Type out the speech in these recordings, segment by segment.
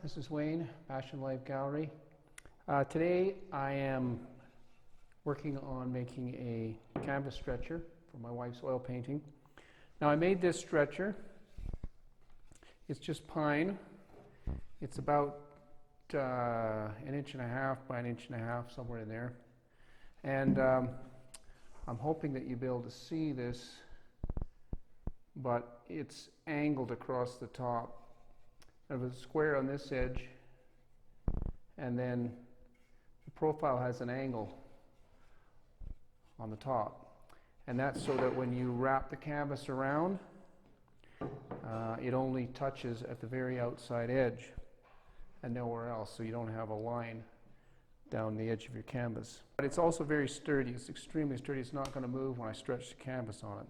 This is Wayne, PassionForLifeGallery. Today I am working on making a canvas stretcher for my wife's oil painting. Now I made this stretcher. It's just pine. It's about an inch and a half by an inch and a half, somewhere in there. And I'm hoping that you'll be able to see this, but it's angled across the top. There's a square on this edge, and then the profile has an angle on the top. And that's so that when you wrap the canvas around, it only touches at the very outside edge and nowhere else, so you don't have a line down the edge of your canvas. But it's also very sturdy. It's extremely sturdy. It's not going to move when I stretch the canvas on it.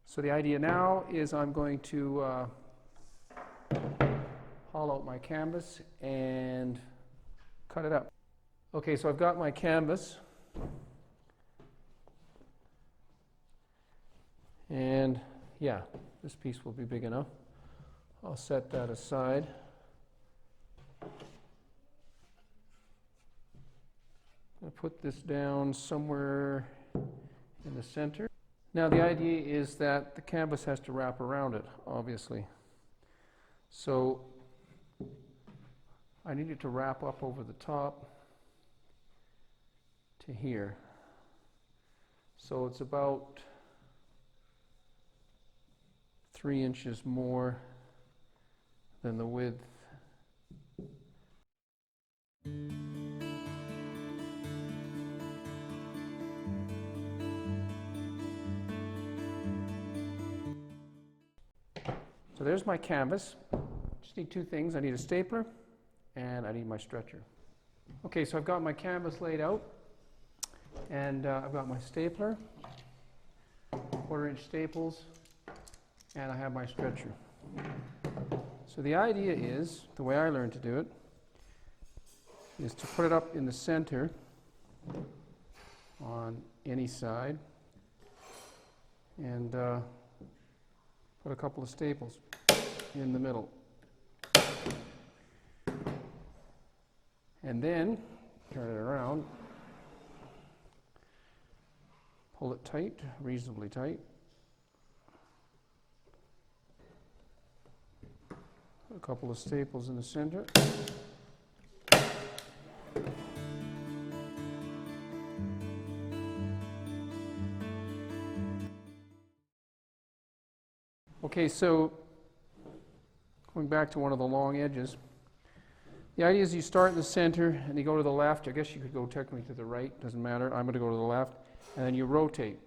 So the idea now is I'm going to haul out my canvas and cut it up. Okay, so I've got my canvas, and yeah, this piece will be big enough. I'll set that aside. I'll put this down somewhere in the center. Now the idea is that the canvas has to wrap around it, obviously. So I need it to wrap up over the top to here. So it's about 3 inches more than the width. So there's my canvas. Just need two things. I need a stapler and I need my stretcher. Okay, so I've got my canvas laid out, and I've got my stapler, 1/4-inch staples, and I have my stretcher. So the idea is, the way I learned to do it, is to put it up in the center on any side and put a couple of staples in the middle. And then turn it around, pull it tight, reasonably tight. A couple of staples in the center. Okay, so going back to one of the long edges, the idea is you start in the center and you go to the left. I guess you could go technically to the right, doesn't matter. I'm going to go to the left. And then you rotate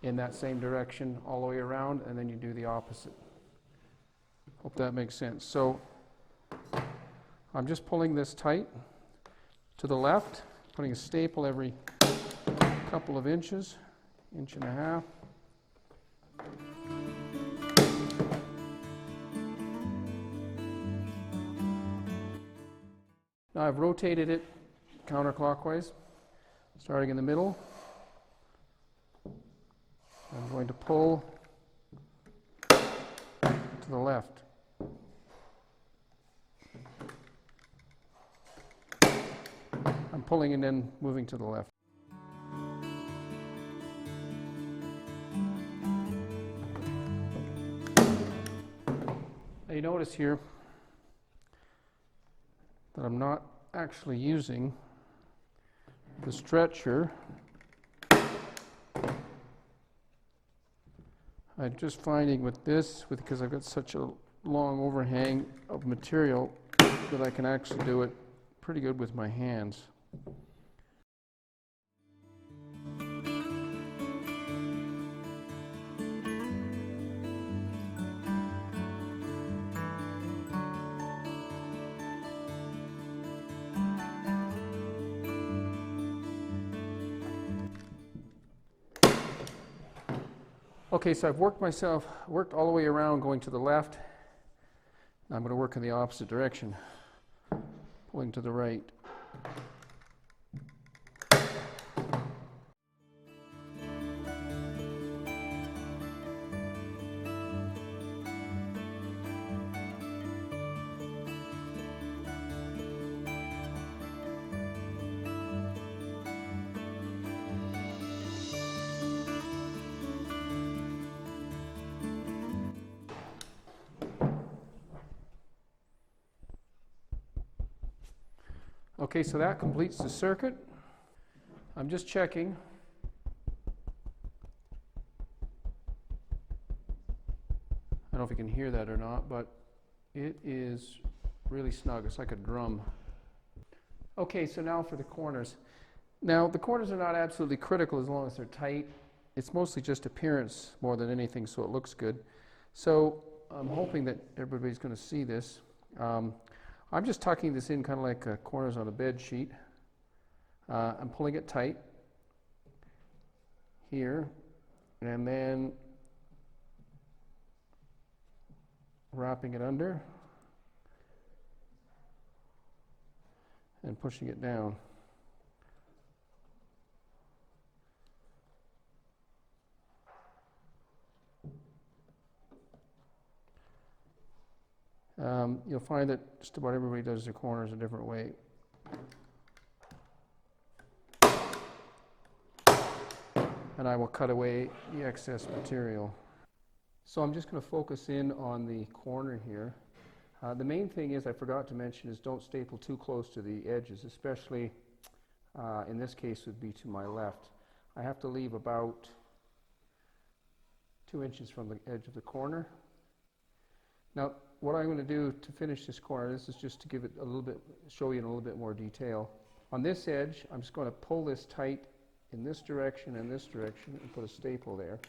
in that same direction all the way around, and then you do the opposite. Hope that makes sense. So I'm just pulling this tight to the left, putting a staple every couple of inches, inch and a half. Now I've rotated it counterclockwise, starting in the middle. I'm going to pull to the left. I'm pulling and then moving to the left. Now you notice here that I'm not actually using the stretcher. I'm just finding with this, because I've got such a long overhang of material, that I can actually do it pretty good with my hands. Okay, so I've worked all the way around going to the left. Now I'm going to work in the opposite direction, pulling to the right. Okay, so that completes the circuit. I'm just checking. I don't know if you can hear that or not, but it is really snug. It's like a drum. Okay, so now for the corners. Now, the corners are not absolutely critical as long as they're tight. It's mostly just appearance more than anything, so it looks good. So I'm hoping that everybody's going to see this. I'm just tucking this in kind of like corners on a bed sheet. I'm pulling it tight here, and then wrapping it under and pushing it down. You'll find that just about everybody does their corners a different way. And I will cut away the excess material. So I'm just going to focus in on the corner here. The main thing is, I forgot to mention, is don't staple too close to the edges, especially in this case would be to my left. I have to leave about 2 inches from the edge of the corner. Now, what I'm going to do to finish this corner, this is just to give it a little bit, show you in a little bit more detail. On this edge, I'm just going to pull this tight in this direction and this direction and put a staple there.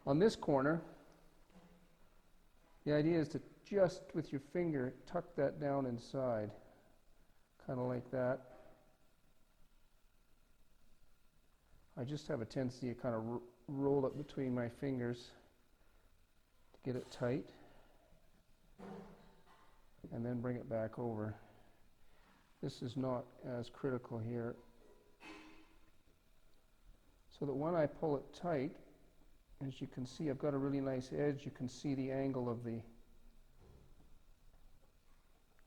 On this corner, the idea is to just with your finger tuck that down inside, kind of like that. I just have a tendency to kind of roll it between my fingers to get it tight, and then bring it back over. This is not as critical here. So that when I pull it tight, as you can see, I've got a really nice edge. You can see the angle of the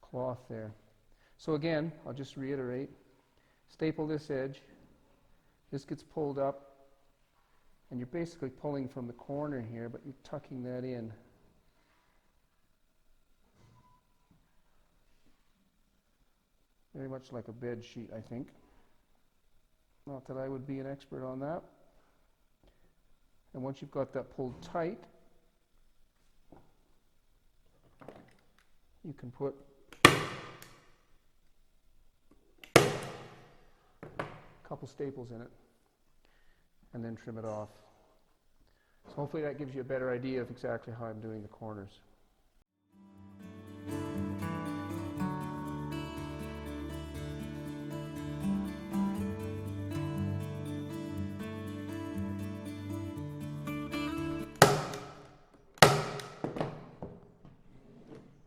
cloth there. So again, I'll just reiterate, staple this edge, this gets pulled up, and you're basically pulling from the corner here, but you're tucking that in. Very much like a bed sheet, I think. Not that I would be an expert on that. And once you've got that pulled tight, you can put a couple staples in it and then trim it off. So hopefully that gives you a better idea of exactly how I'm doing the corners.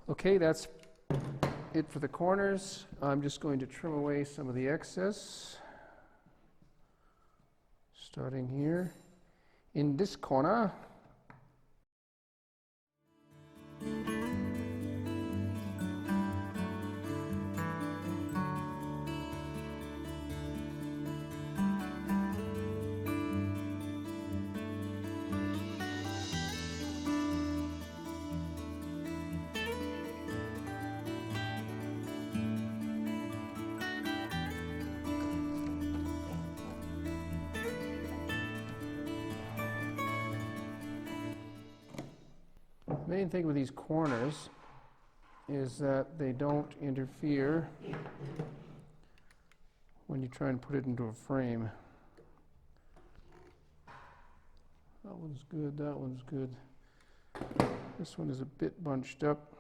Okay, that's it for the corners. I'm just going to trim away some of the excess, starting here in this corner. The main thing with these corners is that they don't interfere when you try and put it into a frame. That one's good, that one's good. This one is a bit bunched up.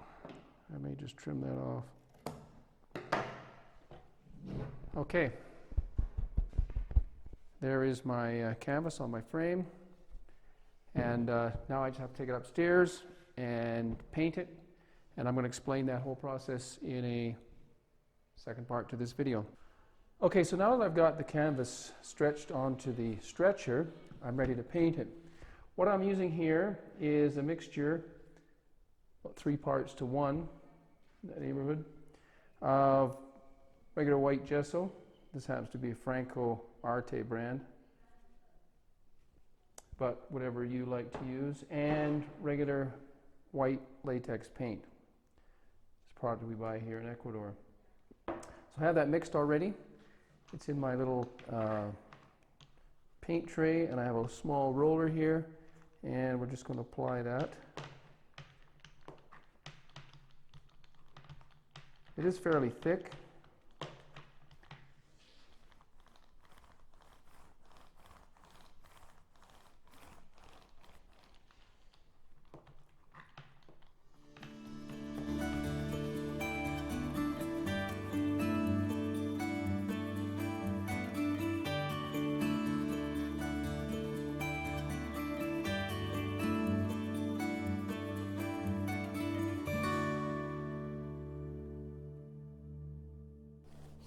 I may just trim that off. Okay. There is my canvas on my frame. And now I just have to take it upstairs and paint it, and I'm going to explain that whole process in a second part to this video. Okay, so now that I've got the canvas stretched onto the stretcher, I'm ready to paint it. What I'm using here is a mixture, about 3 parts to 1, in that neighborhood, of regular white gesso. This happens to be a Franco Arte brand, but whatever you like to use, and regular white latex paint. It's a product we buy here in Ecuador. So So I have that mixed already. It's in my little paint tray, and I have a small roller here, and we're just going to apply that. It is fairly thick.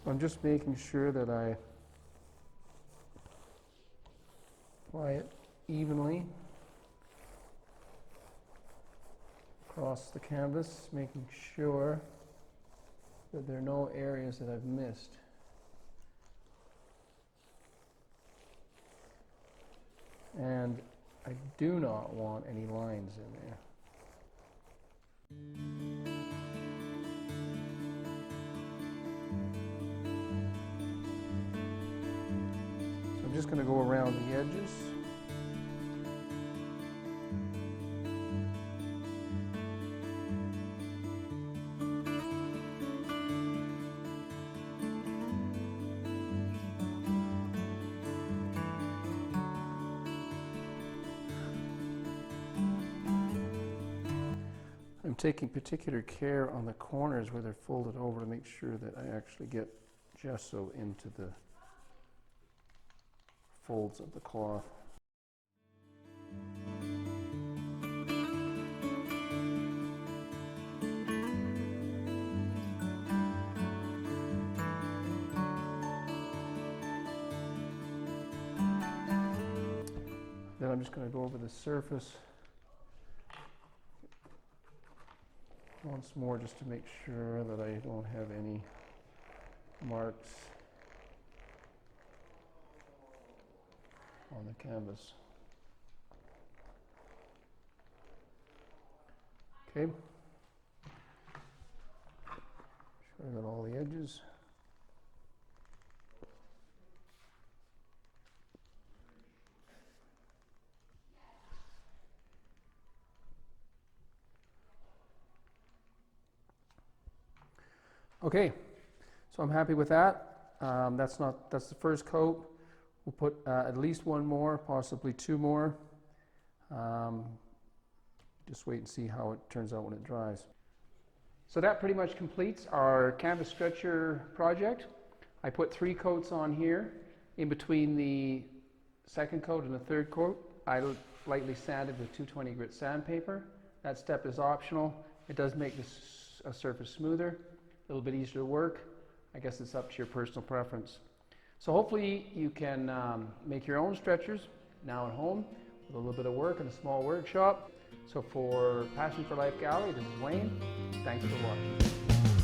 So I'm just making sure that I apply it evenly across the canvas, making sure that there are no areas that I've missed. And I do not want any lines in there. I'm just going to go around the edges. I'm taking particular care on the corners where they're folded over to make sure that I actually get gesso into the folds of the cloth. Then I'm just going to go over the surface once more just to make sure that I don't have any marks on the canvas. Okay. Sure I got all the edges. Okay, so I'm happy with that. That's the first coat. We'll put at least one more, possibly two more. Just wait and see how it turns out when it dries. So that pretty much completes our canvas stretcher project. I put 3 coats on here. In between the second coat and the third coat, I lightly sanded with 220 grit sandpaper. That step is optional. It does make the surface smoother, a little bit easier to work. I guess it's up to your personal preference. So hopefully you can make your own stretchers now at home with a little bit of work in a small workshop. So for Passion for Life Gallery, this is Wayne. Thanks for watching.